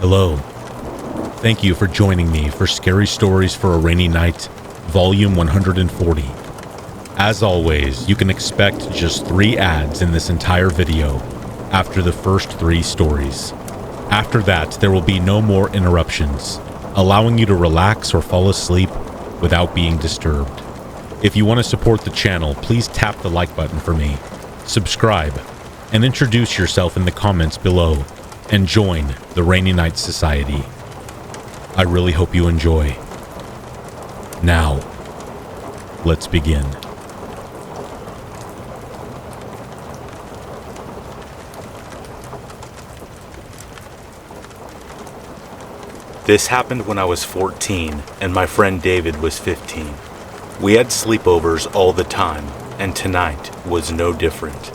Hello. Thank you for joining me for Scary Stories for a Rainy Night, Volume 140. As always, you can expect just 3 ads in this entire video after the first 3 stories. After that, there will be no more interruptions, allowing you to relax or fall asleep without being disturbed. If you want to support the channel, please tap the like button for me, subscribe, and introduce yourself in the comments below, and join the Rainy Night Society. I really hope you enjoy. Now, let's begin. This happened when I was 14 and my friend David was 15. We had sleepovers all the time, and tonight was no different.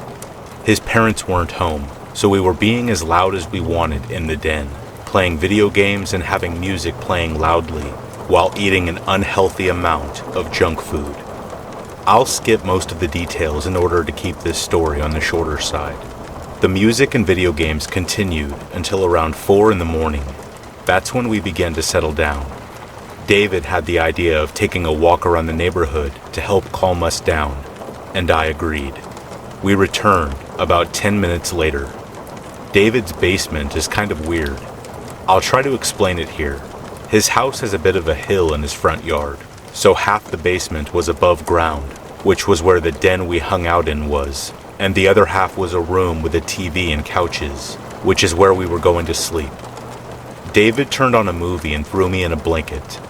His parents weren't home, so we were being as loud as we wanted in the den, playing video games and having music playing loudly, while eating an unhealthy amount of junk food. I'll skip most of the details in order to keep this story on the shorter side. The music and video games continued until around 4 in the morning. That's when we began to settle down. David had the idea of taking a walk around the neighborhood to help calm us down, and I agreed. We returned about 10 minutes later. David's basement is kind of weird. I'll try to explain it here. His house has a bit of a hill in his front yard, so half the basement was above ground, which was where the den we hung out in was, and the other half was a room with a TV and couches, which is where we were going to sleep. David turned on a movie and threw me in a blanket.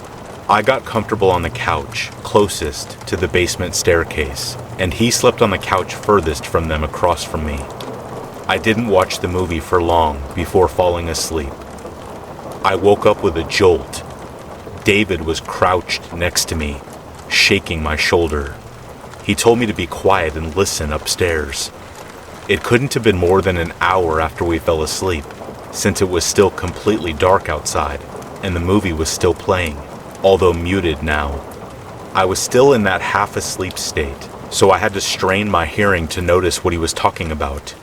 I got comfortable on the couch, closest to the basement staircase, and he slept on the couch furthest from them across from me. I didn't watch the movie for long before falling asleep. I woke up with a jolt. David was crouched next to me, shaking my shoulder. He told me to be quiet and listen upstairs. It couldn't have been more than an hour after we fell asleep, since it was still completely dark outside, and the movie was still playing, although muted now. I was still in that half-asleep state, so I had to strain my hearing to notice what he was talking about.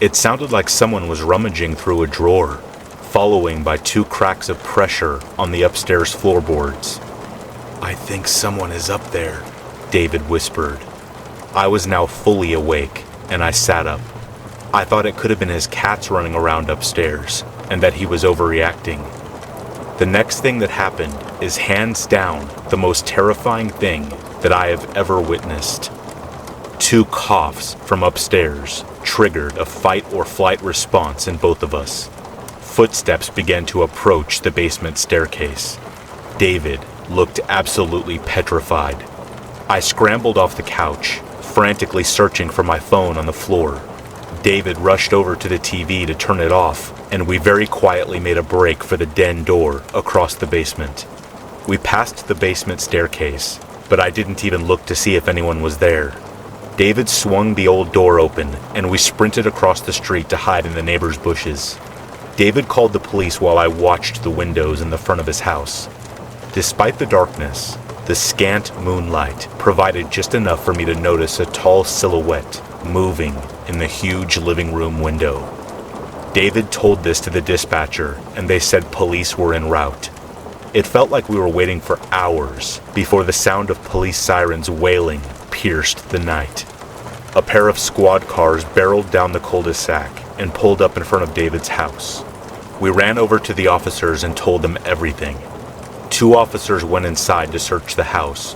It sounded like someone was rummaging through a drawer, following by 2 cracks of pressure on the upstairs floorboards. "I think someone is up there," David whispered. I was now fully awake, and I sat up. I thought it could have been his cats running around upstairs, and that he was overreacting. The next thing that happened is hands down the most terrifying thing that I have ever witnessed. 2 coughs from upstairs triggered a fight or flight response in both of us. Footsteps began to approach the basement staircase. David looked absolutely petrified. I scrambled off the couch, frantically searching for my phone on the floor. David rushed over to the TV to turn it off, and we very quietly made a break for the den door across the basement. We passed the basement staircase, but I didn't even look to see if anyone was there. David swung the old door open, and we sprinted across the street to hide in the neighbor's bushes. David called the police while I watched the windows in the front of his house. Despite the darkness, the scant moonlight provided just enough for me to notice a tall silhouette moving in the huge living room window. David told this to the dispatcher, and they said police were en route. It felt like we were waiting for hours before the sound of police sirens wailing pierced the night. A pair of squad cars barreled down the cul-de-sac and pulled up in front of David's house. We ran over to the officers and told them everything. 2 officers went inside to search the house.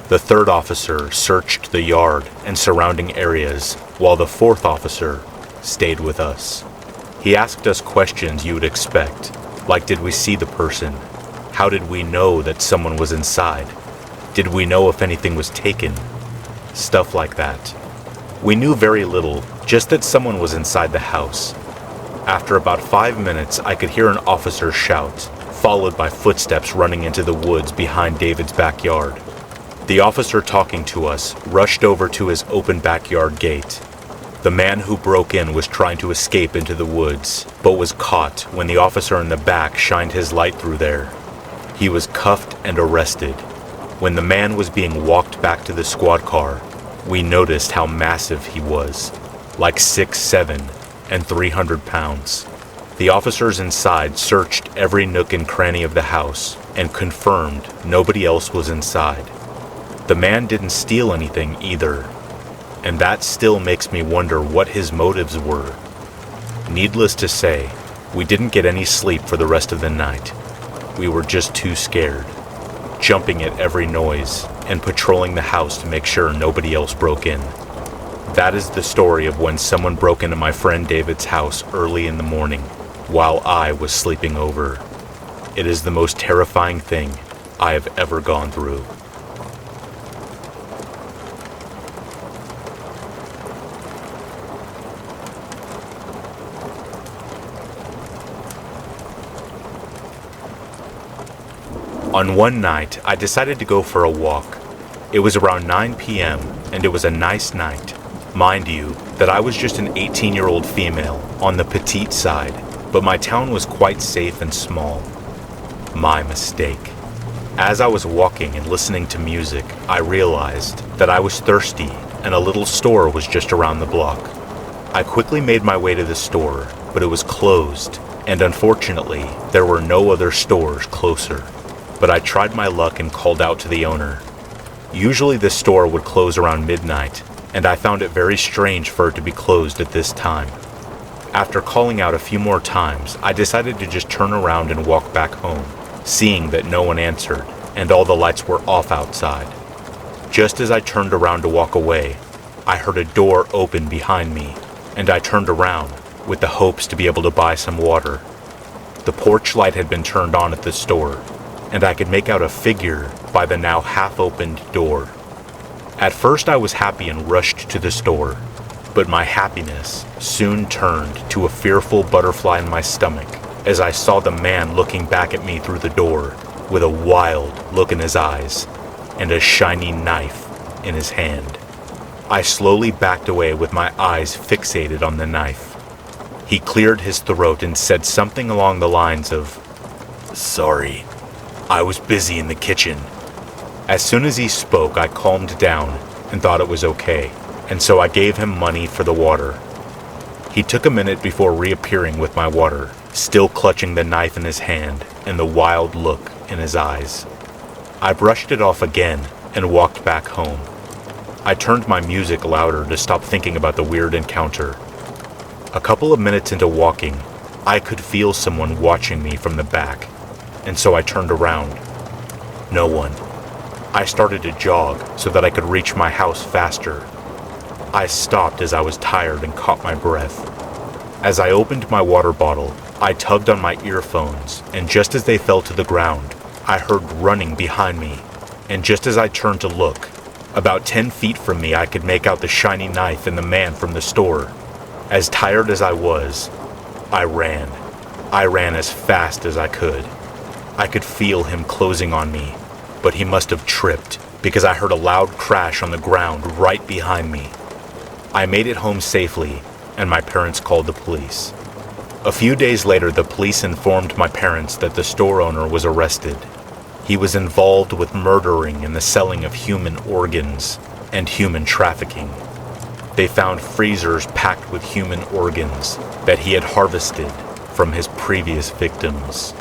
The 3rd officer searched the yard and surrounding areas, while the 4th officer stayed with us. He asked us questions you would expect, like did we see the person? How did we know that someone was inside? Did we know if anything was taken? Stuff like that. We knew very little, just that someone was inside the house. After about 5 minutes, I could hear an officer shout, followed by footsteps running into the woods behind David's backyard. The officer talking to us rushed over to his open backyard gate. The man who broke in was trying to escape into the woods, but was caught when the officer in the back shined his light through there. He was cuffed and arrested. When the man was being walked back to the squad car, we noticed how massive he was, like 6'7" and 300 pounds. The officers inside searched every nook and cranny of the house and confirmed nobody else was inside. The man didn't steal anything either, and that still makes me wonder what his motives were. Needless to say, we didn't get any sleep for the rest of the night. We were just too scared, jumping at every noise and patrolling the house to make sure nobody else broke in. That is the story of when someone broke into my friend David's house early in the morning while I was sleeping over. It is the most terrifying thing I have ever gone through. On one night, I decided to go for a walk. It was around 9 p.m. and it was a nice night. Mind you, that I was just an 18-year-old female on the petite side, but my town was quite safe and small. My mistake. As I was walking and listening to music, I realized that I was thirsty and a little store was just around the block. I quickly made my way to the store, but it was closed, and unfortunately, there were no other stores closer. But I tried my luck and called out to the owner. Usually this store would close around midnight, and I found it very strange for it to be closed at this time. After calling out a few more times, I decided to just turn around and walk back home, seeing that no one answered and all the lights were off outside. Just as I turned around to walk away, I heard a door open behind me, and I turned around with the hopes to be able to buy some water. The porch light had been turned on at the store, and I could make out a figure by the now half-opened door. At first I was happy and rushed to the store, but my happiness soon turned to a fearful butterfly in my stomach as I saw the man looking back at me through the door with a wild look in his eyes and a shiny knife in his hand. I slowly backed away with my eyes fixated on the knife. He cleared his throat and said something along the lines of, "Sorry, I was busy in the kitchen." As soon as he spoke, I calmed down and thought it was okay, and so I gave him money for the water. He took a minute before reappearing with my water, still clutching the knife in his hand and the wild look in his eyes. I brushed it off again and walked back home. I turned my music louder to stop thinking about the weird encounter. A couple of minutes into walking, I could feel someone watching me from the back, and so I turned around. No one. I started to jog so that I could reach my house faster. I stopped as I was tired and caught my breath. As I opened my water bottle, I tugged on my earphones, and just as they fell to the ground, I heard running behind me, and just as I turned to look, about 10 feet from me I could make out the shiny knife and the man from the store. As tired as I was, I ran. I ran as fast as I could. I could feel him closing on me, but he must have tripped because I heard a loud crash on the ground right behind me. I made it home safely, and my parents called the police. A few days later, the police informed my parents that the store owner was arrested. He was involved with murdering and the selling of human organs and human trafficking. They found freezers packed with human organs that he had harvested from his previous victims.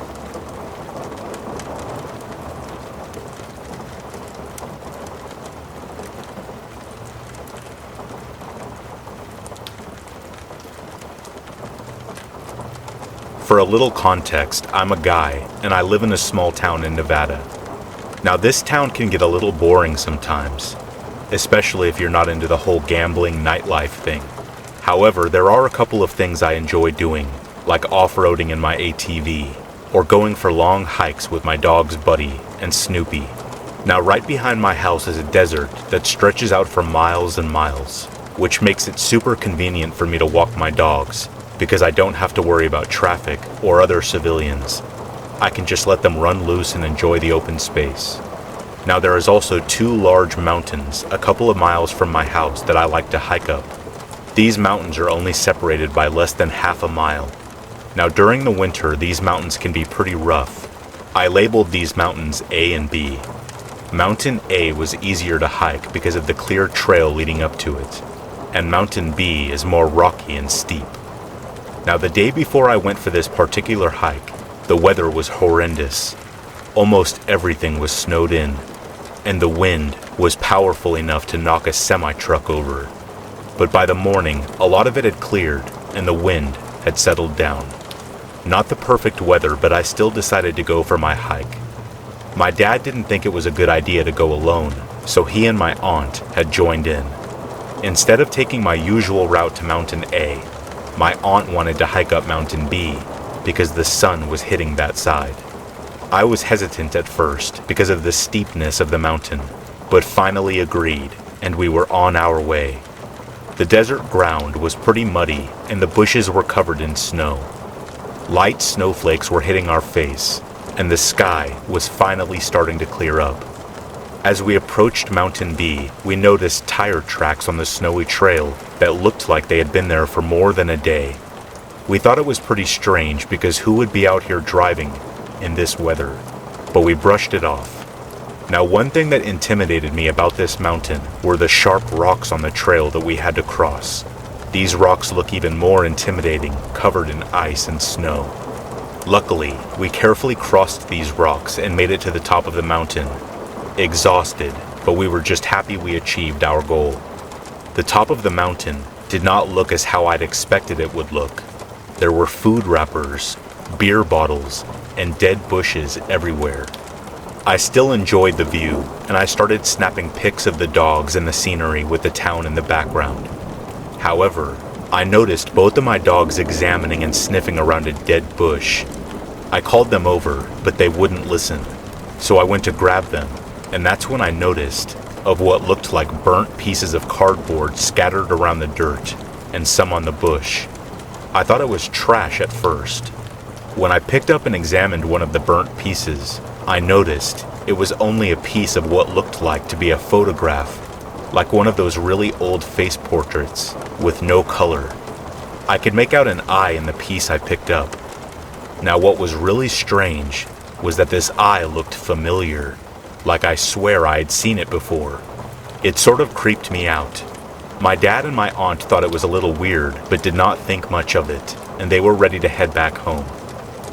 For a little context, I'm a guy, and I live in a small town in Nevada. Now, this town can get a little boring sometimes, especially if you're not into the whole gambling nightlife thing. However, there are a couple of things I enjoy doing, like off-roading in my ATV, or going for long hikes with my dogs Buddy and Snoopy. Now, right behind my house is a desert that stretches out for miles and miles, which makes it super convenient for me to walk my dogs, because I don't have to worry about traffic or other civilians. I can just let them run loose and enjoy the open space. Now there is also 2 large mountains a couple of miles from my house that I like to hike up. These mountains are only separated by less than half a mile. Now during the winter, these mountains can be pretty rough. I labeled these mountains A and B. Mountain A was easier to hike because of the clear trail leading up to it, and Mountain B is more rocky and steep. Now, the day before I went for this particular hike, the weather was horrendous. Almost everything was snowed in, and the wind was powerful enough to knock a semi-truck over. But by the morning, a lot of it had cleared, and the wind had settled down. Not the perfect weather, but I still decided to go for my hike. My dad didn't think it was a good idea to go alone, so he and my aunt had joined in. Instead of taking my usual route to Mountain A, my aunt wanted to hike up Mountain B because the sun was hitting that side. I was hesitant at first because of the steepness of the mountain, but finally agreed, and we were on our way. The desert ground was pretty muddy and the bushes were covered in snow. Light snowflakes were hitting our face, and the sky was finally starting to clear up. As we approached Mountain B, we noticed tire tracks on the snowy trail that looked like they had been there for more than a day. We thought it was pretty strange because who would be out here driving in this weather? But we brushed it off. Now, one thing that intimidated me about this mountain were the sharp rocks on the trail that we had to cross. These rocks look even more intimidating, covered in ice and snow. Luckily, we carefully crossed these rocks and made it to the top of the mountain. Exhausted, but we were just happy we achieved our goal. The top of the mountain did not look as how I'd expected it would look. There were food wrappers, beer bottles, and dead bushes everywhere. I still enjoyed the view, and I started snapping pics of the dogs and the scenery with the town in the background. However, I noticed both of my dogs examining and sniffing around a dead bush. I called them over, but they wouldn't listen, so I went to grab them, and that's when I noticed of what looked like burnt pieces of cardboard scattered around the dirt, and some on the bush. I thought it was trash at first. When I picked up and examined one of the burnt pieces, I noticed it was only a piece of what looked like to be a photograph, like one of those really old face portraits, with no color. I could make out an eye in the piece I picked up. Now, what was really strange was that this eye looked familiar, like I swear I had seen it before. It sort of creeped me out. My dad and my aunt thought it was a little weird, but did not think much of it, and they were ready to head back home.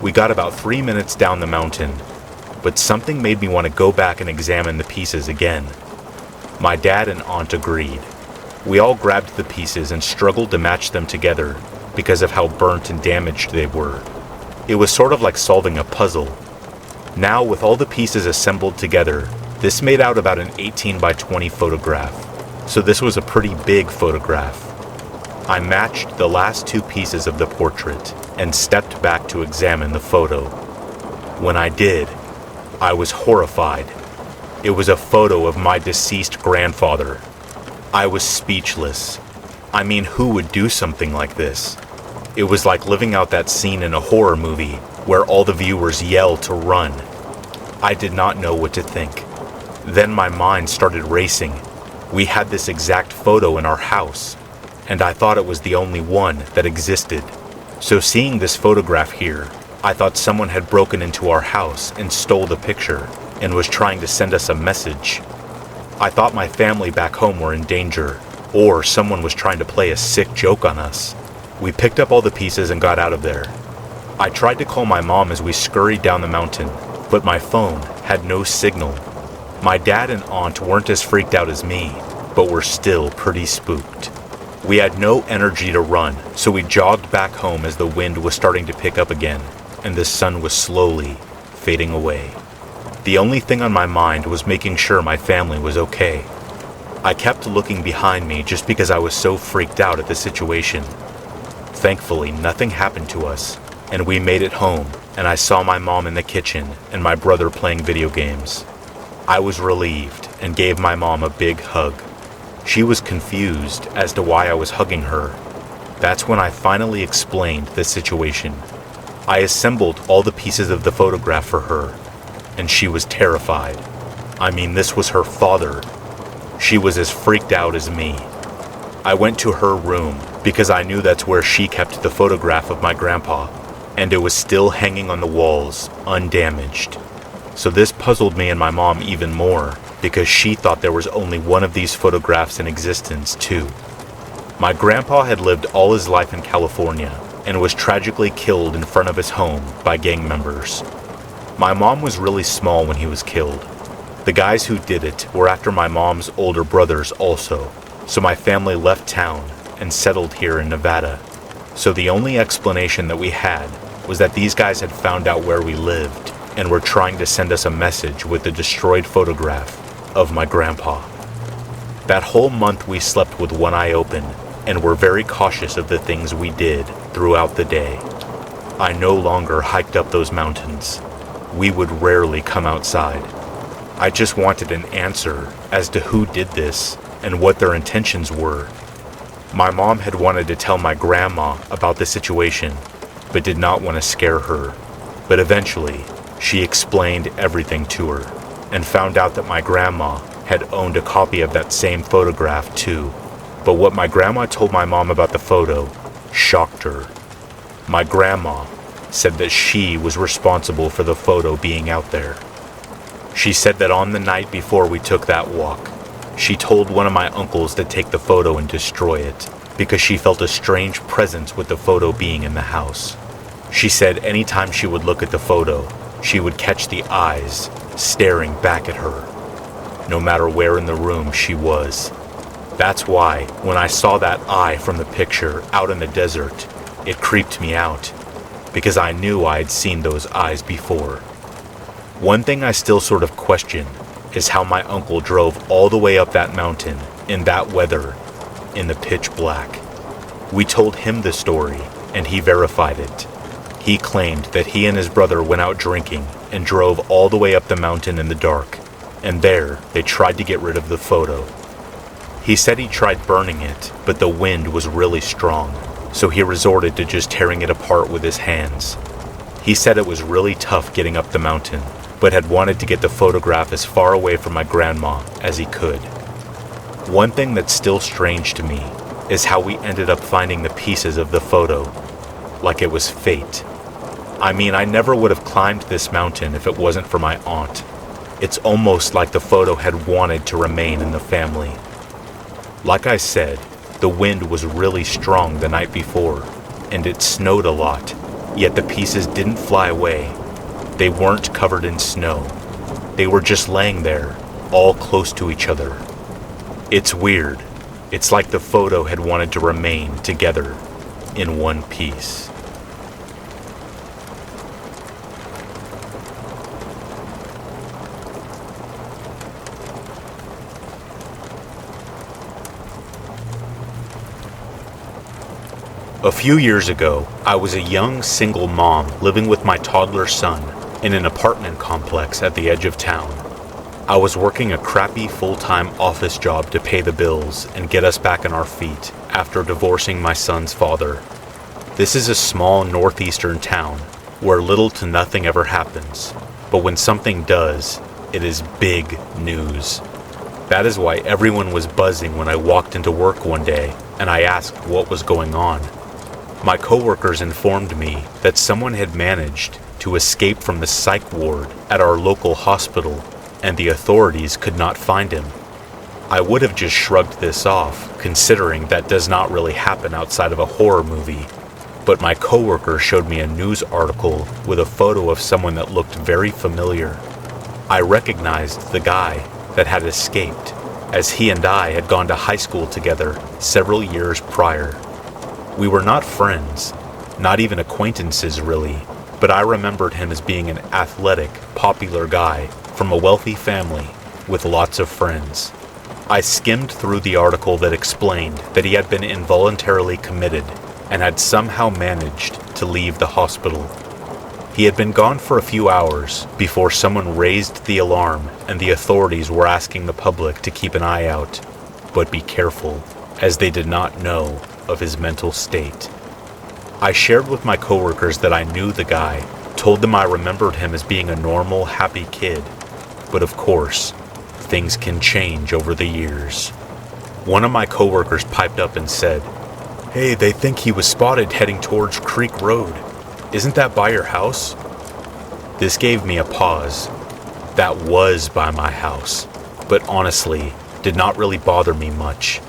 We got about 3 minutes down the mountain, but something made me want to go back and examine the pieces again. My dad and aunt agreed. We all grabbed the pieces and struggled to match them together because of how burnt and damaged they were. It was sort of like solving a puzzle. Now, with all the pieces assembled together, this made out about an 18 by 20 photograph, so this was a pretty big photograph. I matched the last two pieces of the portrait and stepped back to examine the photo. When I did, I was horrified. It was a photo of my deceased grandfather. I was speechless. I mean, who would do something like this? It was like living out that scene in a horror movie where all the viewers yell to run. I did not know what to think. Then my mind started racing. We had this exact photo in our house, and I thought it was the only one that existed. So seeing this photograph here, I thought someone had broken into our house and stole the picture and was trying to send us a message. I thought my family back home were in danger, or someone was trying to play a sick joke on us. We picked up all the pieces and got out of there. I tried to call my mom as we scurried down the mountain, but my phone had no signal. My dad and aunt weren't as freaked out as me, but were still pretty spooked. We had no energy to run, so we jogged back home as the wind was starting to pick up again, and the sun was slowly fading away. The only thing on my mind was making sure my family was okay. I kept looking behind me just because I was so freaked out at the situation. Thankfully, nothing happened to us, and we made it home, and I saw my mom in the kitchen and my brother playing video games. I was relieved and gave my mom a big hug. She was confused as to why I was hugging her. That's when I finally explained the situation. I assembled all the pieces of the photograph for her, and she was terrified. I mean, this was her father. She was as freaked out as me. I went to her room because I knew that's where she kept the photograph of my grandpa, and it was still hanging on the walls, undamaged. So this puzzled me and my mom even more because she thought there was only one of these photographs in existence too. My grandpa had lived all his life in California, and was tragically killed in front of his home by gang members. My mom was really small when he was killed. The guys who did it were after my mom's older brothers also, so my family left town and settled here in Nevada. So the only explanation that we had was that these guys had found out where we lived and were trying to send us a message with a destroyed photograph of my grandpa. That whole month we slept with one eye open and were very cautious of the things we did throughout the day. I no longer hiked up those mountains. We would rarely come outside. I just wanted an answer as to who did this and what their intentions were. My mom had wanted to tell my grandma about the situation, but did not want to scare her. But eventually, she explained everything to her and found out that my grandma had owned a copy of that same photograph too. But what my grandma told my mom about the photo shocked her. My grandma said that she was responsible for the photo being out there. She said that on the night before we took that walk, she told one of my uncles to take the photo and destroy it because she felt a strange presence with the photo being in the house. She said anytime she would look at the photo, she would catch the eyes staring back at her, no matter where in the room she was. That's why, when I saw that eye from the picture out in the desert, it creeped me out, because I knew I had seen those eyes before. One thing I still sort of question is how my uncle drove all the way up that mountain in that weather, in the pitch black. We told him the story, and he verified it. He claimed that he and his brother went out drinking and drove all the way up the mountain in the dark, and there they tried to get rid of the photo. He said he tried burning it, but the wind was really strong, so he resorted to just tearing it apart with his hands. He said it was really tough getting up the mountain, but had wanted to get the photograph as far away from my grandma as he could. One thing that's still strange to me is how we ended up finding the pieces of the photo, like it was fate. I mean, I never would have climbed this mountain if it wasn't for my aunt. It's almost like the photo had wanted to remain in the family. Like I said, the wind was really strong the night before, and it snowed a lot, yet the pieces didn't fly away. They weren't covered in snow. They were just laying there, all close to each other. It's weird. It's like the photo had wanted to remain together in one piece. A few years ago, I was a young single mom living with my toddler son in an apartment complex at the edge of town. I was working a crappy full-time office job to pay the bills and get us back on our feet after divorcing my son's father. This is a small northeastern town where little to nothing ever happens, but when something does, it is big news. That is why everyone was buzzing when I walked into work one day and I asked what was going on. My coworkers informed me that someone had managed to escape from the psych ward at our local hospital, and the authorities could not find him. I would have just shrugged this off, considering that does not really happen outside of a horror movie, but my coworker showed me a news article with a photo of someone that looked very familiar. I recognized the guy that had escaped, as he and I had gone to high school together several years prior. We were not friends, not even acquaintances really, but I remembered him as being an athletic, popular guy from a wealthy family with lots of friends. I skimmed through the article that explained that he had been involuntarily committed and had somehow managed to leave the hospital. He had been gone for a few hours before someone raised the alarm and the authorities were asking the public to keep an eye out, but be careful, as they did not know of his mental state. I shared with my coworkers that I knew the guy, told them I remembered him as being a normal, happy kid, but of course, things can change over the years. One of my coworkers piped up and said, "Hey, they think he was spotted heading towards Creek Road. Isn't that by your house?" This gave me a pause. That was by my house, but honestly, did not really bother me much.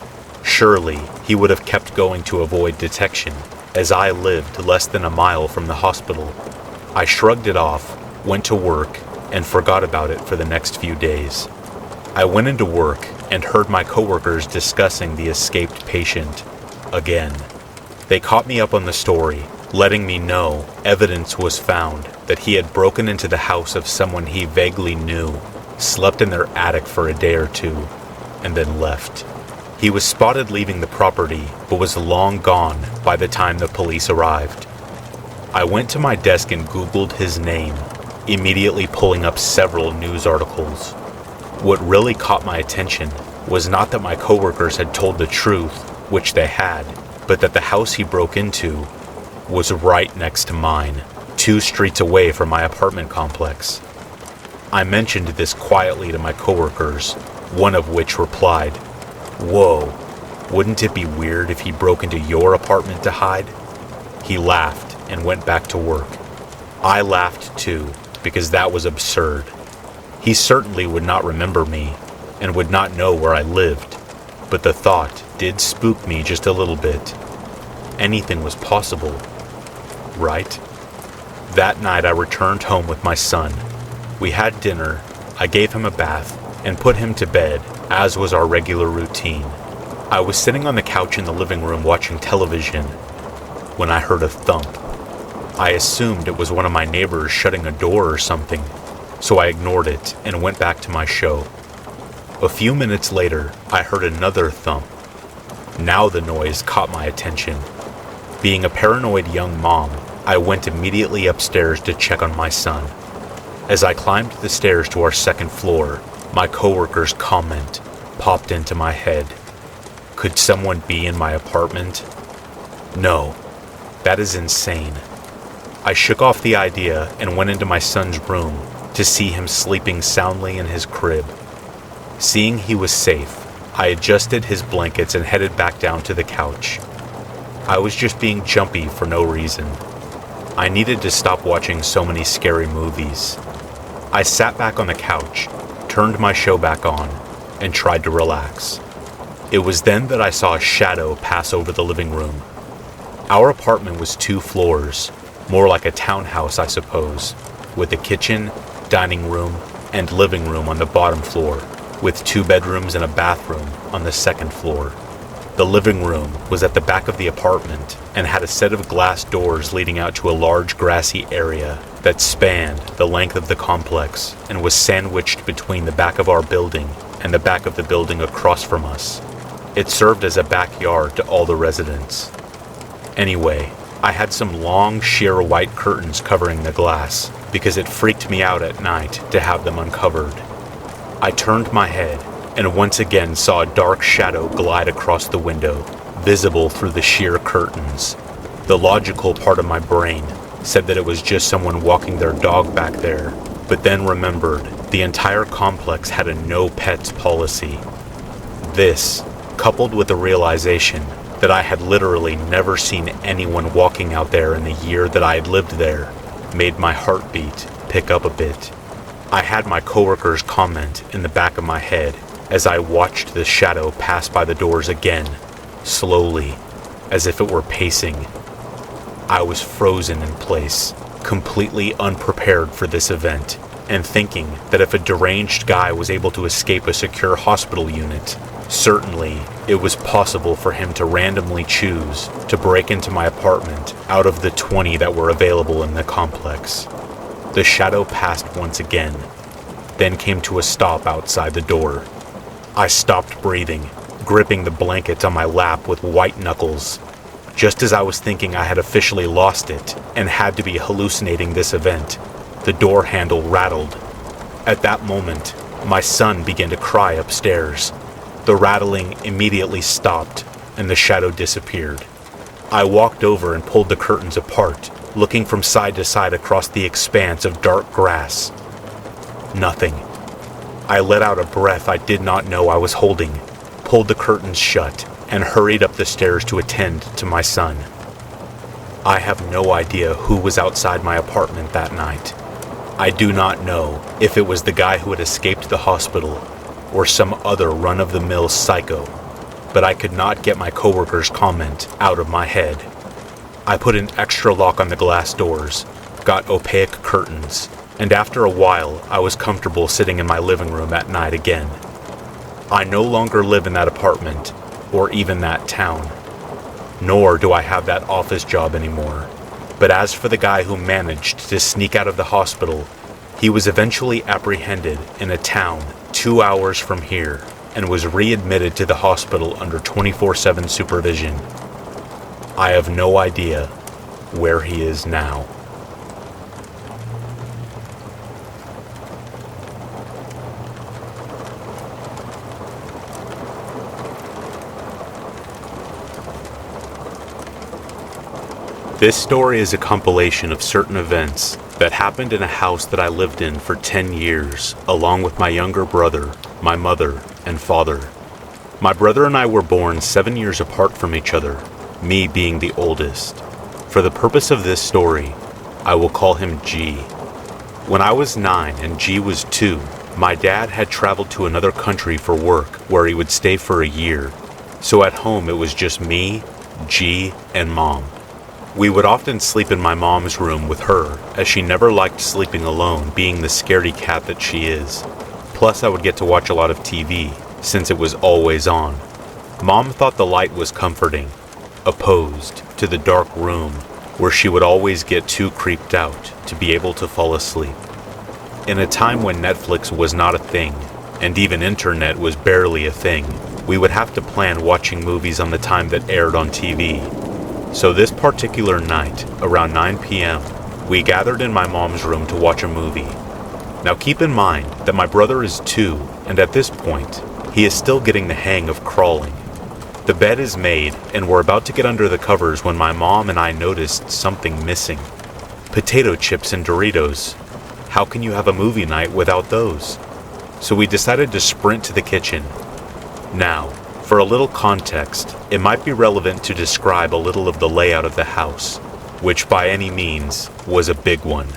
Surely, he would have kept going to avoid detection, as I lived less than a mile from the hospital. I shrugged it off, went to work, and forgot about it for the next few days. I went into work and heard my coworkers discussing the escaped patient again. They caught me up on the story, letting me know evidence was found that he had broken into the house of someone he vaguely knew, slept in their attic for a day or two, and then left. He was spotted leaving the property, but was long gone by the time the police arrived. I went to my desk and Googled his name, immediately pulling up several news articles. What really caught my attention was not that my coworkers had told the truth, which they had, but that the house he broke into was right next to mine, 2 streets away from my apartment complex. I mentioned this quietly to my coworkers, one of which replied, "Whoa, wouldn't it be weird if he broke into your apartment to hide?" He laughed and went back to work. I laughed too, because that was absurd. He certainly would not remember me and would not know where I lived, but the thought did spook me just a little bit. Anything was possible, right? That night I returned home with my son. We had dinner, I gave him a bath, and put him to bed, as was our regular routine. I was sitting on the couch in the living room watching television when I heard a thump. I assumed it was one of my neighbors shutting a door or something, so I ignored it and went back to my show. A few minutes later, I heard another thump. Now the noise caught my attention. Being a paranoid young mom, I went immediately upstairs to check on my son. As I climbed the stairs to our second floor, my coworker's comment popped into my head. Could someone be in my apartment? No, that is insane. I shook off the idea and went into my son's room to see him sleeping soundly in his crib. Seeing he was safe, I adjusted his blankets and headed back down to the couch. I was just being jumpy for no reason. I needed to stop watching so many scary movies. I sat back on the couch, turned my show back on, and tried to relax. It was then that I saw a shadow pass over the living room. Our apartment was 2 floors, more like a townhouse, I suppose, with a kitchen, dining room, and living room on the bottom floor, with 2 bedrooms and a bathroom on the second floor. The living room was at the back of the apartment and had a set of glass doors leading out to a large grassy area that spanned the length of the complex and was sandwiched between the back of our building and the back of the building across from us. It served as a backyard to all the residents. Anyway, I had some long, sheer white curtains covering the glass because it freaked me out at night to have them uncovered. I turned my head and once again saw a dark shadow glide across the window, visible through the sheer curtains. The logical part of my brain said that it was just someone walking their dog back there, but then remembered the entire complex had a no pets policy. This, coupled with the realization that I had literally never seen anyone walking out there in the year that I had lived there, made my heartbeat pick up a bit. I had my coworker's comment in the back of my head as I watched the shadow pass by the doors again, slowly, as if it were pacing. I was frozen in place, completely unprepared for this event, and thinking that if a deranged guy was able to escape a secure hospital unit, certainly it was possible for him to randomly choose to break into my apartment out of the 20 that were available in the complex. The shadow passed once again, then came to a stop outside the door. I stopped breathing, gripping the blankets on my lap with white knuckles. Just as I was thinking I had officially lost it and had to be hallucinating this event, the door handle rattled. At that moment, my son began to cry upstairs. The rattling immediately stopped, and the shadow disappeared. I walked over and pulled the curtains apart, looking from side to side across the expanse of dark grass. Nothing. I let out a breath I did not know I was holding, pulled the curtains shut, and hurried up the stairs to attend to my son. I have no idea who was outside my apartment that night. I do not know if it was the guy who had escaped the hospital or some other run-of-the-mill psycho, but I could not get my coworker's comment out of my head. I put an extra lock on the glass doors, got opaque curtains, and after a while, I was comfortable sitting in my living room at night again. I no longer live in that apartment, or even that town. Nor do I have that office job anymore. But as for the guy who managed to sneak out of the hospital, he was eventually apprehended in a town 2 hours from here and was readmitted to the hospital under 24/7 supervision. I have no idea where he is now. This story is a compilation of certain events that happened in a house that I lived in for 10 years, along with my younger brother, my mother, and father. My brother and I were born 7 years apart from each other, me being the oldest. For the purpose of this story, I will call him G. When I was 9 and G was 2, my dad had traveled to another country for work where he would stay for a year. So at home it was just me, G, and Mom. We would often sleep in my mom's room with her, as she never liked sleeping alone, being the scaredy cat that she is. Plus I would get to watch a lot of TV, since it was always on. Mom thought the light was comforting, opposed to the dark room where she would always get too creeped out to be able to fall asleep. In a time when Netflix was not a thing, and even internet was barely a thing, we would have to plan watching movies on the time that aired on TV. So this particular night, around 9 p.m., we gathered in my mom's room to watch a movie. Now keep in mind that my brother is 2, and at this point, he is still getting the hang of crawling. The bed is made, and we're about to get under the covers when my mom and I noticed something missing. Potato chips and Doritos. How can you have a movie night without those? So we decided to sprint to the kitchen. Now, for a little context, it might be relevant to describe a little of the layout of the house, which by any means was a big one.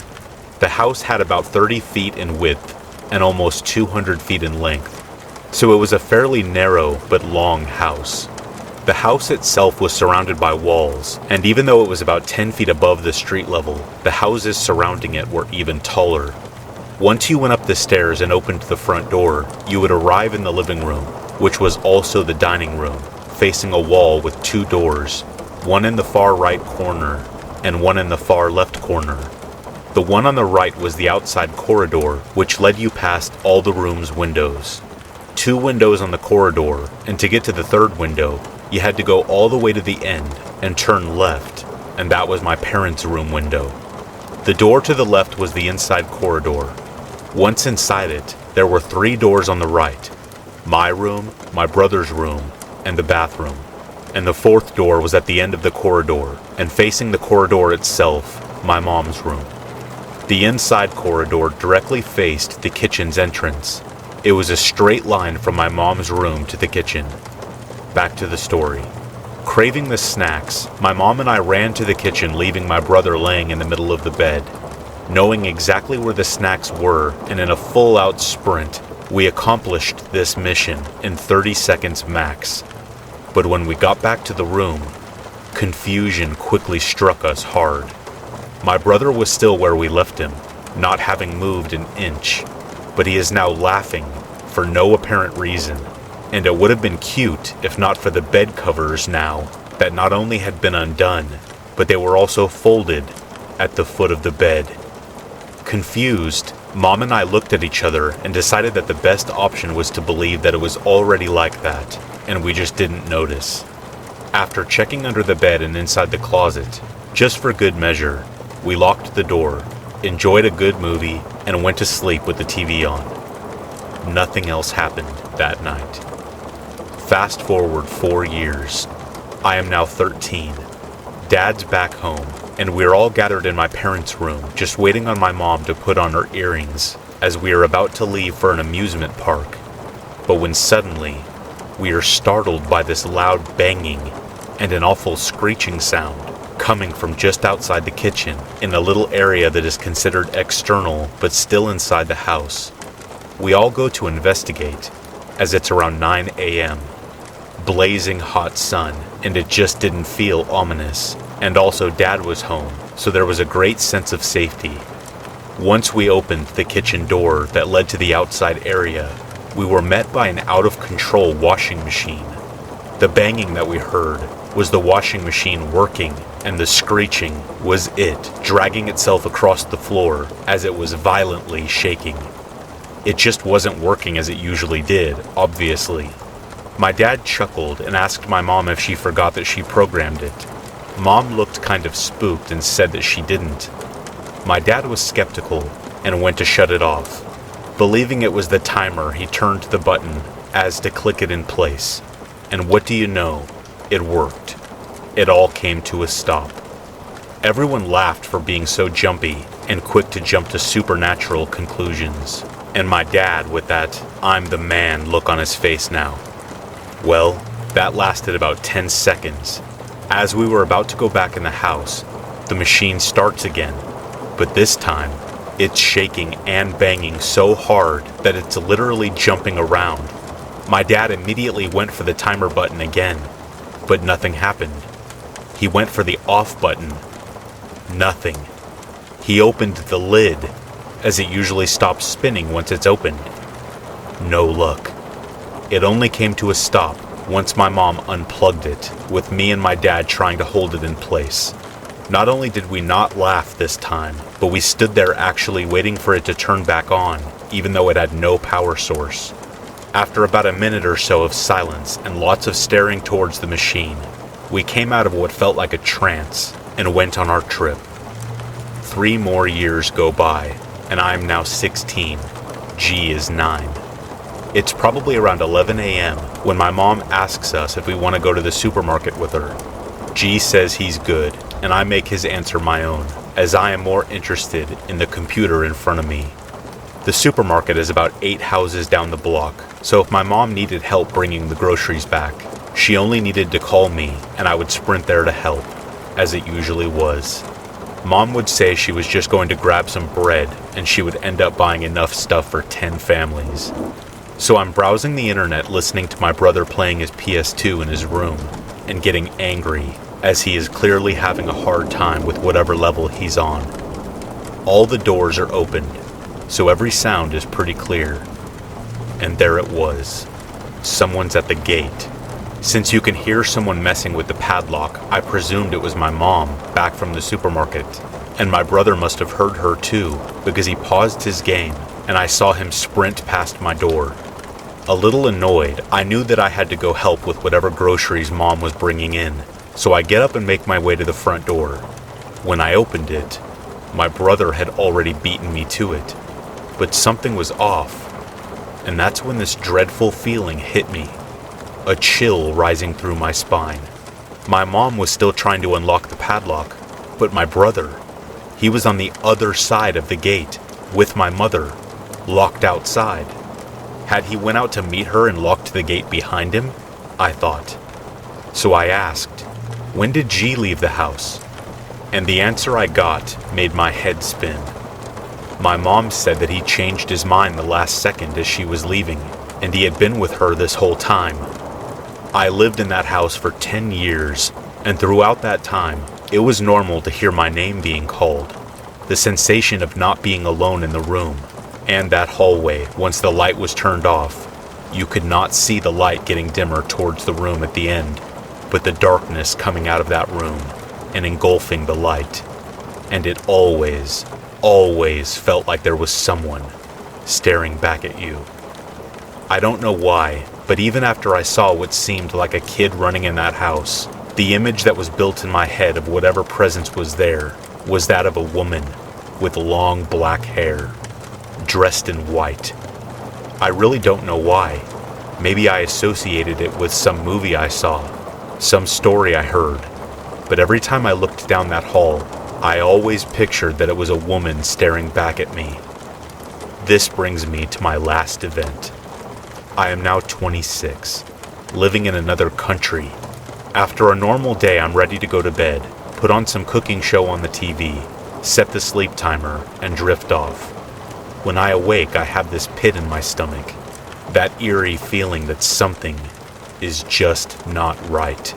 The house had about 30 feet in width and almost 200 feet in length, so it was a fairly narrow but long house. The house itself was surrounded by walls, and even though it was about 10 feet above the street level, the houses surrounding it were even taller. Once you went up the stairs and opened the front door, you would arrive in the living room, which was also the dining room, facing a wall with 2 doors, one in the far right corner and one in the far left corner. The one on the right was the outside corridor, which led you past all the room's windows. 2 windows on the corridor, and to get to the 3rd window, you had to go all the way to the end and turn left, and that was my parents' room window. The door to the left was the inside corridor. Once inside it, there were 3 doors on the right: my room, my brother's room, and the bathroom. And the 4th door was at the end of the corridor, and facing the corridor itself, my mom's room. The inside corridor directly faced the kitchen's entrance. It was a straight line from my mom's room to the kitchen. Back to the story. Craving the snacks, my mom and I ran to the kitchen, leaving my brother laying in the middle of the bed. Knowing exactly where the snacks were, and in a full-out sprint, we accomplished this mission in 30 seconds max. But when we got back to the room, confusion quickly struck us hard. My brother was still where we left him, not having moved an inch, but he is now laughing for no apparent reason. And it would have been cute if not for the bed covers now that not only had been undone, but they were also folded at the foot of the bed. Confused, Mom and I looked at each other and decided that the best option was to believe that it was already like that, and we just didn't notice. After checking under the bed and inside the closet, just for good measure, we locked the door, enjoyed a good movie, and went to sleep with the TV on. Nothing else happened that night. Fast forward 4 years. I am now 13. Dad's back home, and we're all gathered in my parents' room, just waiting on my mom to put on her earrings, as we are about to leave for an amusement park. But when suddenly, we are startled by this loud banging and an awful screeching sound coming from just outside the kitchen, in a little area that is considered external but still inside the house. We all go to investigate, as it's around 9 a.m. Blazing hot sun, and it just didn't feel ominous. and also Dad was home, so there was a great sense of safety. Once we opened the kitchen door that led to the outside area, we were met by an out-of-control washing machine. The banging that we heard was the washing machine working, and the screeching was it dragging itself across the floor as it was violently shaking. It just wasn't working as it usually did, obviously. My dad chuckled and asked my mom if she forgot that she programmed it. Mom looked kind of spooked and said that she didn't. My dad was skeptical and went to shut it off. Believing it was the timer, he turned the button as to click it in place. And what do you know? It worked. It all came to a stop. Everyone laughed for being so jumpy and quick to jump to supernatural conclusions. And my dad with that "I'm the man" look on his face now. Well, that lasted about 10 seconds. As we were about to go back in the house, the machine starts again, but this time, it's shaking and banging so hard that it's literally jumping around. My dad immediately went for the timer button again, but nothing happened. He went for the off button. Nothing. He opened the lid, as it usually stops spinning once it's opened. No luck. It only came to a stop once my mom unplugged it, with me and my dad trying to hold it in place. Not only did we not laugh this time, but we stood there actually waiting for it to turn back on, even though it had no power source. After about a minute or so of silence and lots of staring towards the machine, we came out of what felt like a trance and went on our trip. 3 more years go by, and I am now 16. G is 9. It's probably around 11 a.m. when my mom asks us if we want to go to the supermarket with her. G says he's good, and I make his answer my own, as I am more interested in the computer in front of me. The supermarket is about 8 houses down the block, so if my mom needed help bringing the groceries back, she only needed to call me and I would sprint there to help, as it usually was. Mom would say she was just going to grab some bread and she would end up buying enough stuff for 10 families. So I'm browsing the internet listening to my brother playing his PS2 in his room and getting angry as he is clearly having a hard time with whatever level he's on. All the doors are opened, so every sound is pretty clear. And there it was. Someone's at the gate. Since you can hear someone messing with the padlock, I presumed it was my mom back from the supermarket. And my brother must have heard her too, because he paused his game and I saw him sprint past my door. A little annoyed, I knew that I had to go help with whatever groceries Mom was bringing in, so I get up and make my way to the front door. When I opened it, my brother had already beaten me to it, but something was off, and that's when this dreadful feeling hit me, a chill rising through my spine. My mom was still trying to unlock the padlock, but my brother, he was on the other side of the gate, with my mother, locked outside. Had he went out to meet her and locked the gate behind him? I thought. So I asked, when did G leave the house? And the answer I got made my head spin. My mom said that he changed his mind the last second as she was leaving, and he had been with her this whole time. I lived in that house for 10 years, and throughout that time, it was normal to hear my name being called. The sensation of not being alone in the room, and that hallway, once the light was turned off, you could not see the light getting dimmer towards the room at the end, but the darkness coming out of that room and engulfing the light. And it always felt like there was someone staring back at you. I don't know why, but even after I saw what seemed like a kid running in that house, the image that was built in my head of whatever presence was there was that of a woman with long black hair, dressed in white. I really don't know why. Maybe I associated it with some movie I saw, some story I heard, but every time I looked down that hall, I always pictured that it was a woman staring back at me. This brings me to my last event. I am now 26, living in another country. After a normal day, I'm ready to go to bed, put on some cooking show on the TV, set the sleep timer, and drift off. When I awake, I have this pit in my stomach, that eerie feeling that something is just not right.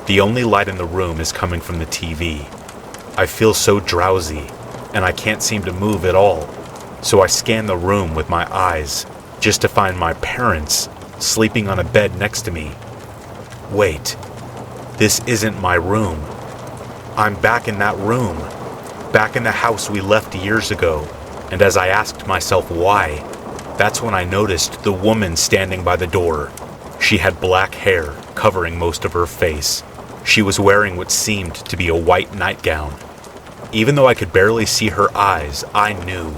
The only light in the room is coming from the TV. I feel so drowsy, and I can't seem to move at all, so I scan the room with my eyes, just to find my parents sleeping on a bed next to me. Wait, this isn't my room. I'm back in that room, back in the house we left years ago, and as I asked myself why, that's when I noticed the woman standing by the door. She had black hair covering most of her face. She was wearing what seemed to be a white nightgown. Even though I could barely see her eyes, I knew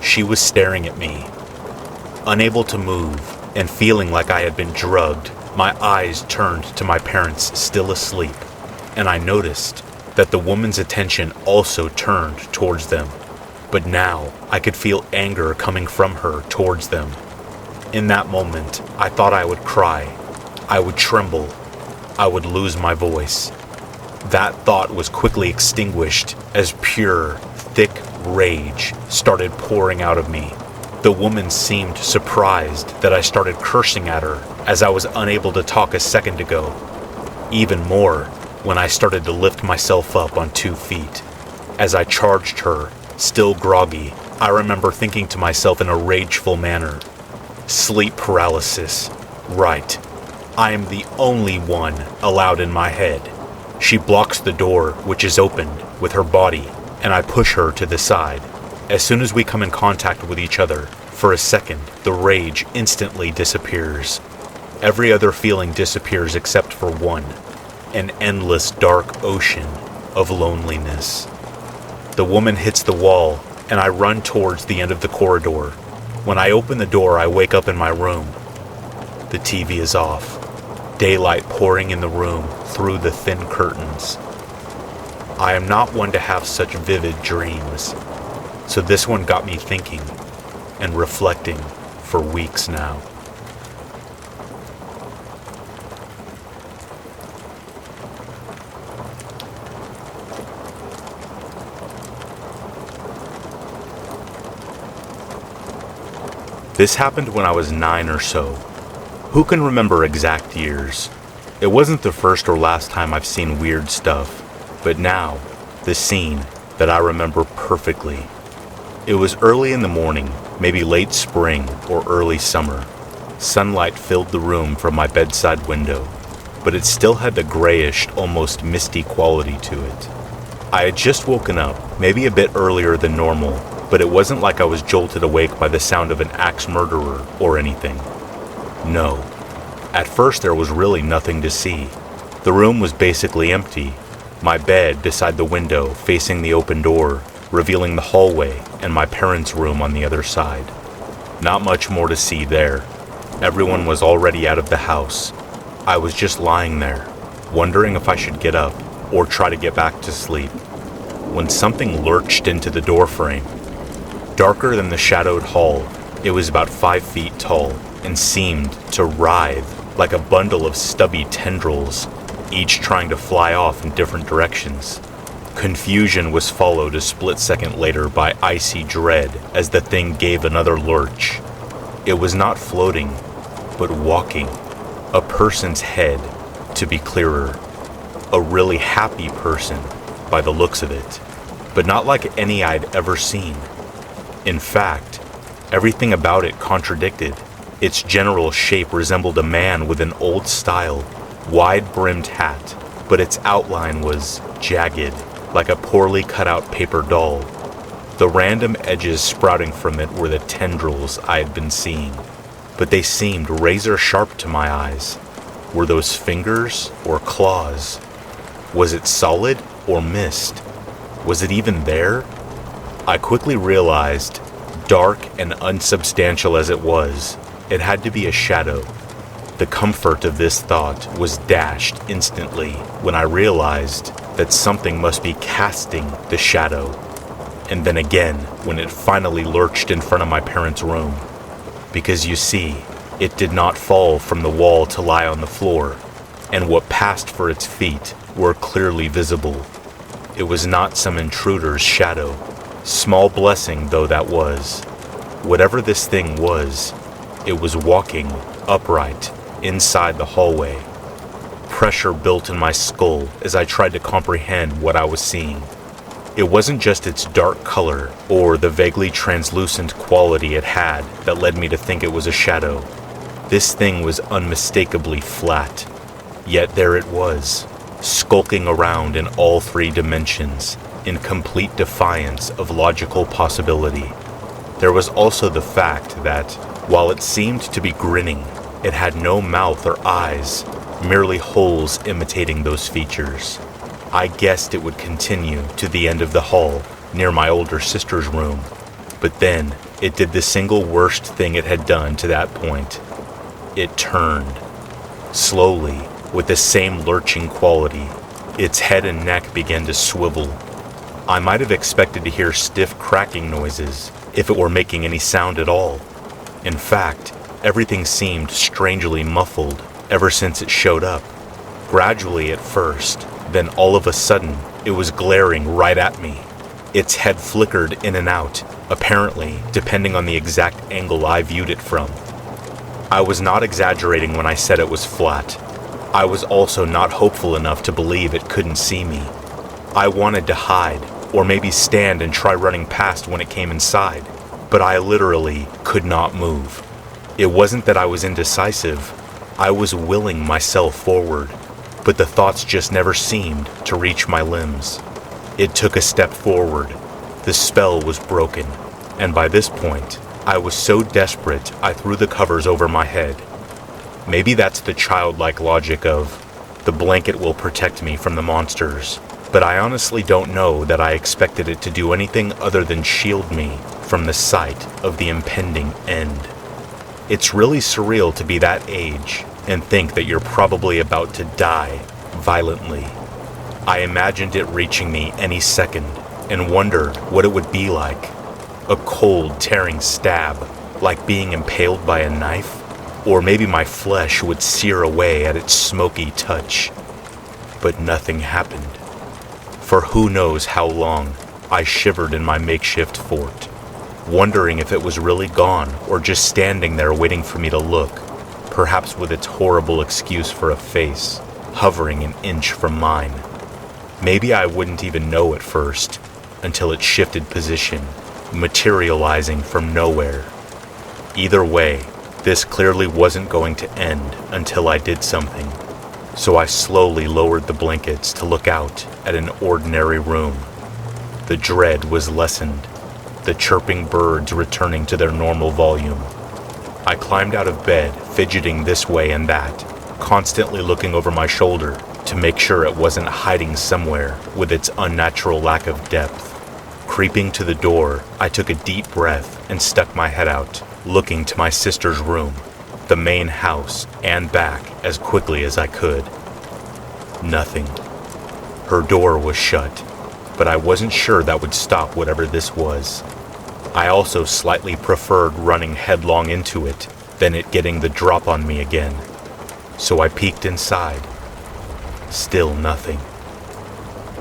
she was staring at me. Unable to move and feeling like I had been drugged, my eyes turned to my parents still asleep, and I noticed that the woman's attention also turned towards them. But now I could feel anger coming from her towards them. In that moment, I thought I would cry. I would tremble. I would lose my voice. That thought was quickly extinguished as pure, thick rage started pouring out of me. The woman seemed surprised that I started cursing at her as I was unable to talk a second ago. Even more when I started to lift myself up on 2 feet. As I charged her, still groggy, I remember thinking to myself in a rageful manner, sleep paralysis. Right. I am the only one allowed in my head. She blocks the door, which is opened, with her body, and I push her to the side. As soon as we come in contact with each other, for a second, the rage instantly disappears. Every other feeling disappears except for one, an endless dark ocean of loneliness. The woman hits the wall, and I run towards the end of the corridor. When I open the door, I wake up in my room. The TV is off. Daylight pouring in the room through the thin curtains. I am not one to have such vivid dreams, so this one got me thinking and reflecting for weeks now. This happened when I was 9 or so. Who can remember exact years? It wasn't the first or last time I've seen weird stuff, but now, the scene that I remember perfectly. It was early in the morning, maybe late spring or early summer. Sunlight filled the room from my bedside window, but it still had the grayish, almost misty quality to it. I had just woken up, maybe a bit earlier than normal, but it wasn't like I was jolted awake by the sound of an axe murderer or anything. No. At first there was really nothing to see. The room was basically empty. My bed beside the window facing the open door, revealing the hallway and my parents' room on the other side. Not much more to see there. Everyone was already out of the house. I was just lying there, wondering if I should get up or try to get back to sleep, when something lurched into the doorframe. Darker than the shadowed hall, it was about 5 feet tall and seemed to writhe like a bundle of stubby tendrils, each trying to fly off in different directions. Confusion was followed a split second later by icy dread as the thing gave another lurch. It was not floating, but walking. A person's head, to be clearer. A really happy person, by the looks of it, but not like any I'd ever seen. In fact, everything about it contradicted. Its general shape resembled a man with an old-style, wide-brimmed hat, but its outline was jagged, like a poorly cut-out paper doll. The random edges sprouting from it were the tendrils I had been seeing, but they seemed razor-sharp to my eyes. Were those fingers or claws? Was it solid or mist? Was it even there? I quickly realized, dark and unsubstantial as it was, it had to be a shadow. The comfort of this thought was dashed instantly when I realized that something must be casting the shadow. And then again when it finally lurched in front of my parents' room. Because you see, it did not fall from the wall to lie on the floor, and what passed for its feet were clearly visible. It was not some intruder's shadow, small blessing though that was. Whatever this thing was, it was walking upright inside the hallway. pressure built in my skull as I tried to comprehend what I was seeing. It wasn't just its dark color or the vaguely translucent quality it had that led me to think it was a shadow. This thing was unmistakably flat. Yet there it was, skulking around in all three dimensions, in complete defiance of logical possibility. There was also the fact that, while it seemed to be grinning, it had no mouth or eyes, merely holes imitating those features. I guessed it would continue to the end of the hall, near my older sister's room, but then it did the single worst thing it had done to that point. It turned. Slowly, with the same lurching quality, its head and neck began to swivel. I might have expected to hear stiff cracking noises, if it were making any sound at all. In fact, everything seemed strangely muffled ever since it showed up. Gradually at first, then all of a sudden, it was glaring right at me. Its head flickered in and out, apparently depending on the exact angle I viewed it from. I was not exaggerating when I said it was flat. I was also not hopeful enough to believe it couldn't see me. I wanted to hide, or maybe stand and try running past when it came inside, but I literally could not move. It wasn't that I was indecisive. I was willing myself forward, but the thoughts just never seemed to reach my limbs. It took a step forward. The spell was broken, and by this point, I was so desperate I threw the covers over my head. Maybe that's the childlike logic of, the blanket will protect me from the monsters, but I honestly don't know that I expected it to do anything other than shield me from the sight of the impending end. It's really surreal to be that age and think that you're probably about to die violently. I imagined it reaching me any second and wondered what it would be like. A cold, tearing stab, like being impaled by a knife, or maybe my flesh would sear away at its smoky touch. But nothing happened. For who knows how long, I shivered in my makeshift fort, wondering if it was really gone or just standing there waiting for me to look, perhaps with its horrible excuse for a face hovering an inch from mine. Maybe I wouldn't even know at first, until it shifted position, materializing from nowhere. Either way, this clearly wasn't going to end until I did something, so I slowly lowered the blankets to look out at an ordinary room. The dread was lessened, the chirping birds returning to their normal volume. I climbed out of bed, fidgeting this way and that, constantly looking over my shoulder to make sure it wasn't hiding somewhere with its unnatural lack of depth. Creeping to the door, I took a deep breath and stuck my head out, looking to my sister's room, the main house, and back as quickly as I could. Nothing. Her door was shut, but I wasn't sure that would stop whatever this was. I also slightly preferred running headlong into it than it getting the drop on me again. So I peeked inside. Still nothing.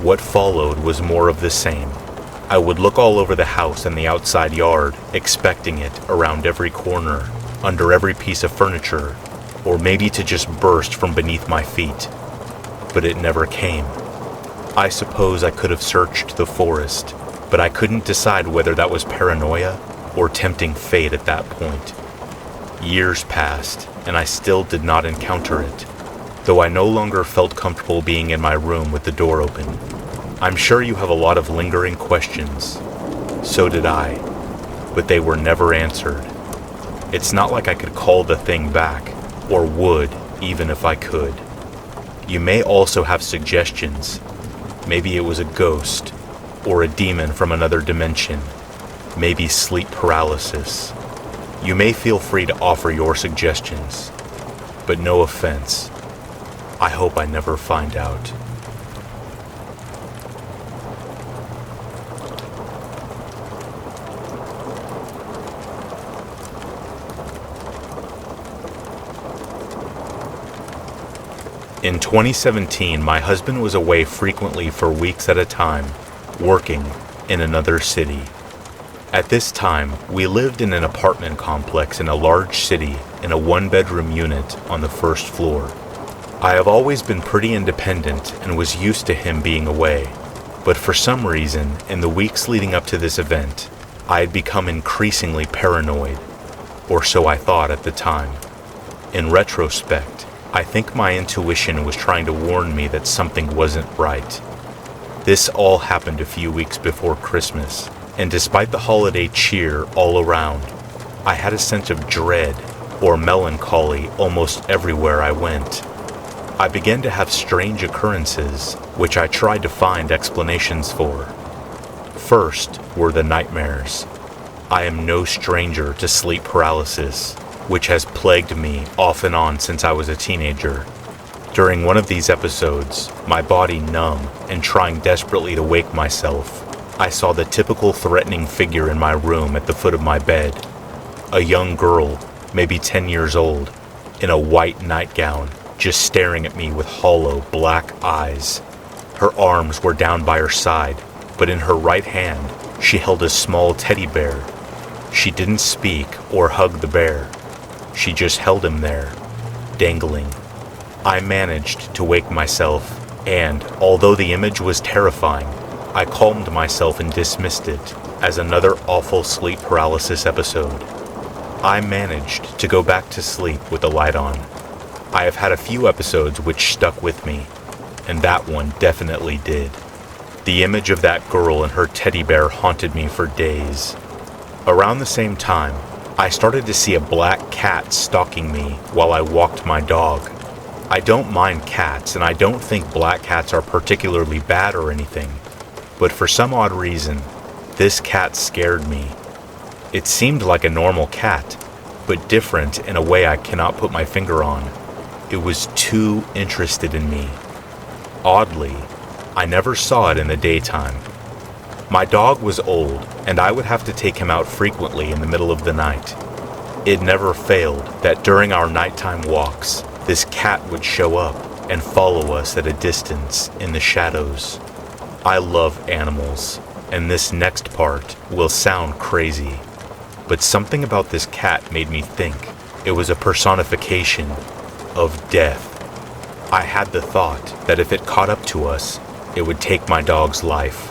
What followed was more of the same. I would look all over the house and the outside yard, expecting it around every corner, under every piece of furniture, or maybe to just burst from beneath my feet. But it never came. I suppose I could have searched the forest, but I couldn't decide whether that was paranoia or tempting fate at that point. Years passed, and I still did not encounter it, though I no longer felt comfortable being in my room with the door open. I'm sure you have a lot of lingering questions. So did I, but they were never answered. It's not like I could call the thing back, or would, even if I could. You may also have suggestions. Maybe it was a ghost, or a demon from another dimension. Maybe sleep paralysis. You may feel free to offer your suggestions, but no offense. I hope I never find out. In 2017, my husband was away frequently for weeks at a time, working in another city. At this time, we lived in an apartment complex in a large city in a one-bedroom unit on the first floor. I have always been pretty independent and was used to him being away, but for some reason, in the weeks leading up to this event, I had become increasingly paranoid, or so I thought at the time. In retrospect, I think my intuition was trying to warn me that something wasn't right. This all happened a few weeks before Christmas, and despite the holiday cheer all around, I had a sense of dread or melancholy almost everywhere I went. I began to have strange occurrences, which I tried to find explanations for. First were the nightmares. I am no stranger to sleep paralysis, which has plagued me off and on since I was a teenager. During one of these episodes, my body numb and trying desperately to wake myself, I saw the typical threatening figure in my room at the foot of my bed. A young girl, maybe 10 years old, in a white nightgown, just staring at me with hollow, black eyes. Her arms were down by her side, but in her right hand, she held a small teddy bear. She didn't speak or hug the bear. She just held him there, dangling. I managed to wake myself, and although the image was terrifying, I calmed myself and dismissed it as another awful sleep paralysis episode. I managed to go back to sleep with the light on. I have had a few episodes which stuck with me, and that one definitely did. The image of that girl and her teddy bear haunted me for days. Around the same time, I started to see a black cat stalking me while I walked my dog. I don't mind cats, and I don't think black cats are particularly bad or anything, but for some odd reason, this cat scared me. It seemed like a normal cat, but different in a way I cannot put my finger on. It was too interested in me. Oddly, I never saw it in the daytime. My dog was old, and I would have to take him out frequently in the middle of the night. It never failed that during our nighttime walks, this cat would show up and follow us at a distance in the shadows. I love animals, and this next part will sound crazy, but something about this cat made me think it was a personification of death. I had the thought that if it caught up to us, it would take my dog's life.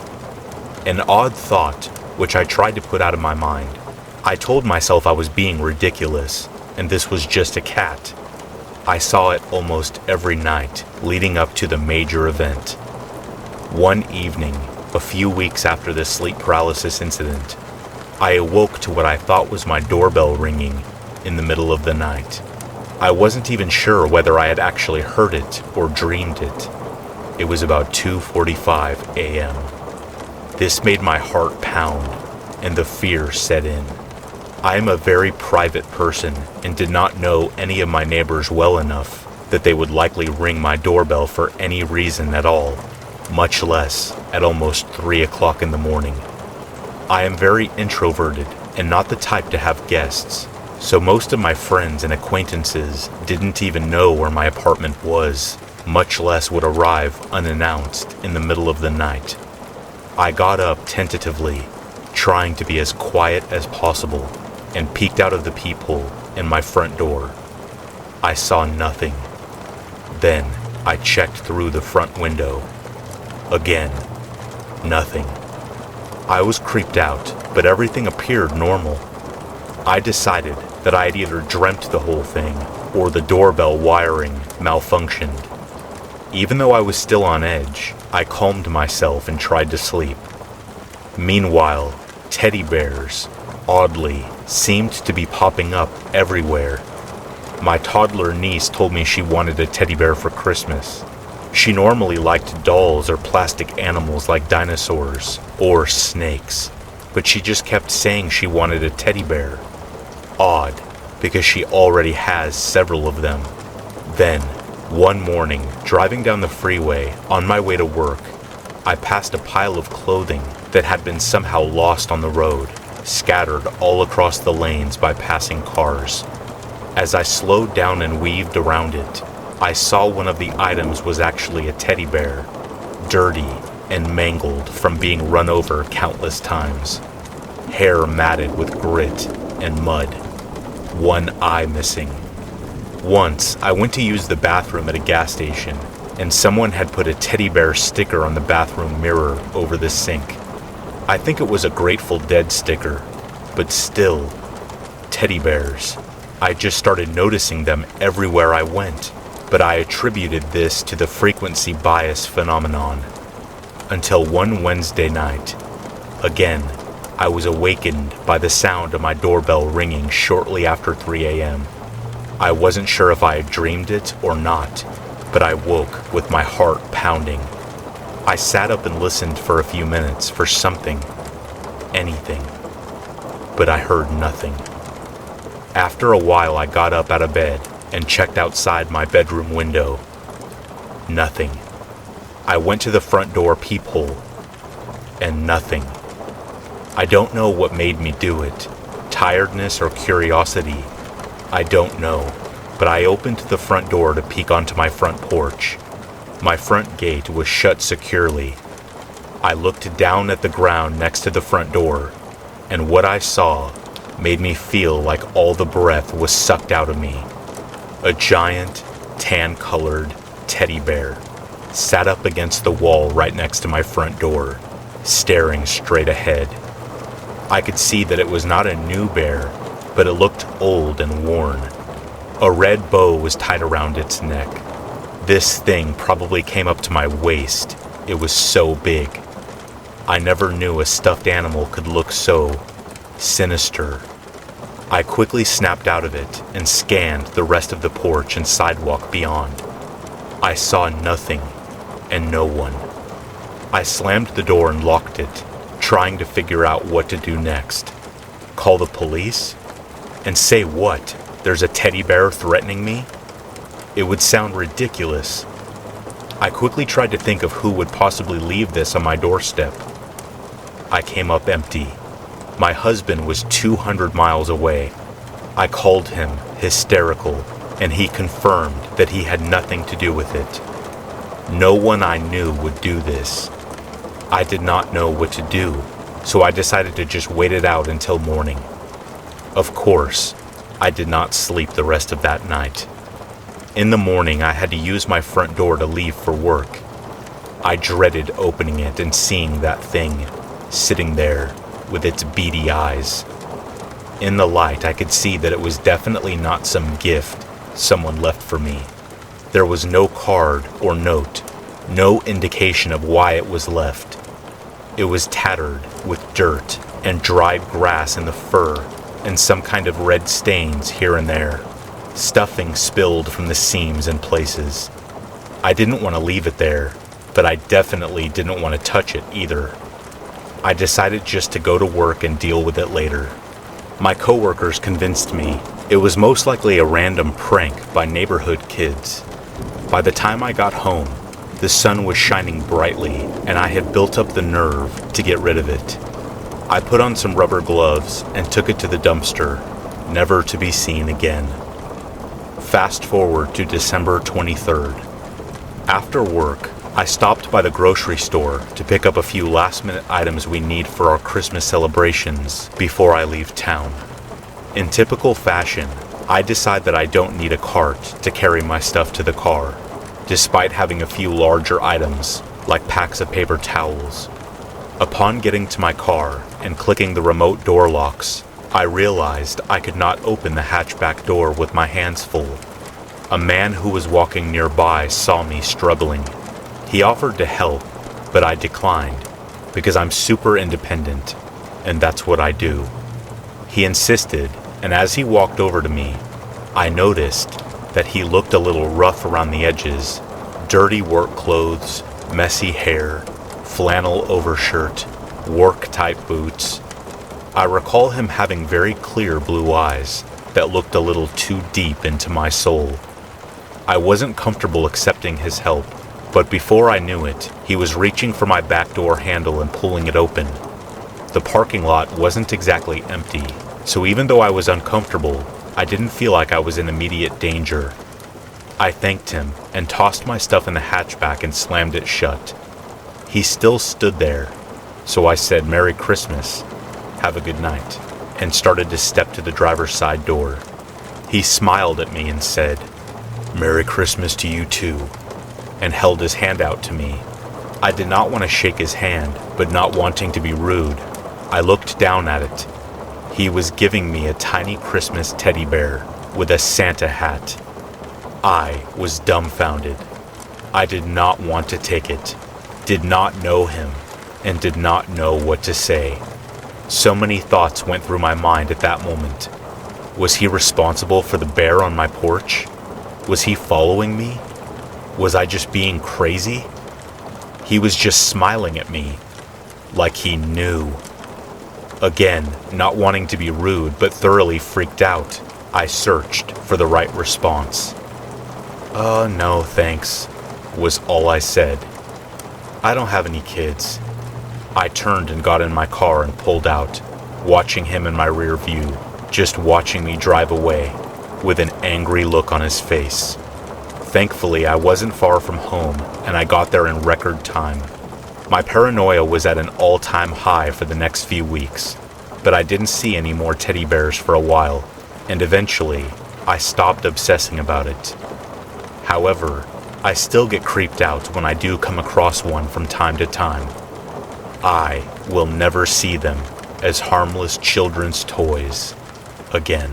An odd thought, which I tried to put out of my mind. I told myself I was being ridiculous, and this was just a cat. I saw it almost every night leading up to the major event. One evening, a few weeks after the sleep paralysis incident, I awoke to what I thought was my doorbell ringing in the middle of the night. I wasn't even sure whether I had actually heard it or dreamed it. It was about 2:45 a.m. This made my heart pound, and the fear set in. I am a very private person and did not know any of my neighbors well enough that they would likely ring my doorbell for any reason at all, much less at almost 3 o'clock in the morning. I am very introverted and not the type to have guests, so most of my friends and acquaintances didn't even know where my apartment was, much less would arrive unannounced in the middle of the night. I got up tentatively, trying to be as quiet as possible, and peeked out of the peephole in my front door. I saw nothing. Then I checked through the front window. Again, nothing. I was creeped out, but everything appeared normal. I decided that I had either dreamt the whole thing or the doorbell wiring malfunctioned. Even though I was still on edge, I calmed myself and tried to sleep. Meanwhile, teddy bears, oddly, seemed to be popping up everywhere. My toddler niece told me she wanted a teddy bear for Christmas. She normally liked dolls or plastic animals like dinosaurs or snakes, but she just kept saying she wanted a teddy bear. Odd, because she already has several of them. Then, one morning, driving down the freeway on my way to work, I passed a pile of clothing that had been somehow lost on the road, scattered all across the lanes by passing cars. As I slowed down and weaved around it, I saw one of the items was actually a teddy bear, dirty and mangled from being run over countless times, hair matted with grit and mud, one eye missing. Once, I went to use the bathroom at a gas station, and someone had put a teddy bear sticker on the bathroom mirror over the sink. I think it was a Grateful Dead sticker, but still, teddy bears. I just started noticing them everywhere I went, but I attributed this to the frequency bias phenomenon. Until one Wednesday night, again, I was awakened by the sound of my doorbell ringing shortly after 3 a.m. I wasn't sure if I had dreamed it or not, but I woke with my heart pounding. I sat up and listened for a few minutes for something, anything, but I heard nothing. After a while, I got up out of bed and checked outside my bedroom window. Nothing. I went to the front door peephole, and nothing. I don't know what made me do it, tiredness or curiosity. I don't know, but I opened the front door to peek onto my front porch. My front gate was shut securely. I looked down at the ground next to the front door, and what I saw made me feel like all the breath was sucked out of me. A giant, tan-colored teddy bear sat up against the wall right next to my front door, staring straight ahead. I could see that it was not a new bear, but it looked old and worn. A red bow was tied around its neck. This thing probably came up to my waist. It was so big. I never knew a stuffed animal could look so sinister. I quickly snapped out of it and scanned the rest of the porch and sidewalk beyond. I saw nothing and no one. I slammed the door and locked it, trying to figure out what to do next. Call the police? And say what? There's a teddy bear threatening me? It would sound ridiculous. I quickly tried to think of who would possibly leave this on my doorstep. I came up empty. My husband was 200 miles away. I called him, hysterical, and he confirmed that he had nothing to do with it. No one I knew would do this. I did not know what to do, so I decided to just wait it out until morning. Of course, I did not sleep the rest of that night. In the morning, I had to use my front door to leave for work. I dreaded opening it and seeing that thing sitting there with its beady eyes. In the light, I could see that it was definitely not some gift someone left for me. There was no card or note, no indication of why it was left. It was tattered with dirt and dried grass in the fur and some kind of red stains here and there. Stuffing spilled from the seams in places. I didn't want to leave it there, but I definitely didn't want to touch it either. I decided just to go to work and deal with it later. My coworkers convinced me it was most likely a random prank by neighborhood kids. By the time I got home, the sun was shining brightly and I had built up the nerve to get rid of it. I put on some rubber gloves and took it to the dumpster, never to be seen again. Fast forward to December 23rd. After work, I stopped by the grocery store to pick up a few last-minute items we need for our Christmas celebrations before I leave town. In typical fashion, I decide that I don't need a cart to carry my stuff to the car, despite having a few larger items, like packs of paper towels. Upon getting to my car and clicking the remote door locks, I realized I could not open the hatchback door with my hands full. A man who was walking nearby saw me struggling. He offered to help, but I declined, because I'm super independent, and that's what I do. He insisted, and as he walked over to me, I noticed that he looked a little rough around the edges, dirty work clothes, messy hair, flannel overshirt, work-type boots. I recall him having very clear blue eyes that looked a little too deep into my soul. I wasn't comfortable accepting his help, but before I knew it, he was reaching for my back door handle and pulling it open. The parking lot wasn't exactly empty, so even though I was uncomfortable, I didn't feel like I was in immediate danger. I thanked him and tossed my stuff in the hatchback and slammed it shut. He still stood there, so I said, "Merry Christmas, have a good night," and started to step to the driver's side door. He smiled at me and said, "Merry Christmas to you too," and held his hand out to me. I did not want to shake his hand, but not wanting to be rude, I looked down at it. He was giving me a tiny Christmas teddy bear with a Santa hat. I was dumbfounded. I did not want to take it, did not know him, and did not know what to say. So many thoughts went through my mind at that moment. Was he responsible for the bear on my porch? Was he following me? Was I just being crazy? He was just smiling at me, like he knew. Again, not wanting to be rude, but thoroughly freaked out, I searched for the right response. No thanks," was all I said. "I don't have any kids." I turned and got in my car and pulled out, watching him in my rear view, just watching me drive away, with an angry look on his face. Thankfully, I wasn't far from home, and I got there in record time. My paranoia was at an all-time high for the next few weeks, but I didn't see any more teddy bears for a while, and eventually, I stopped obsessing about it. However, I still get creeped out when I do come across one from time to time. I will never see them as harmless children's toys again.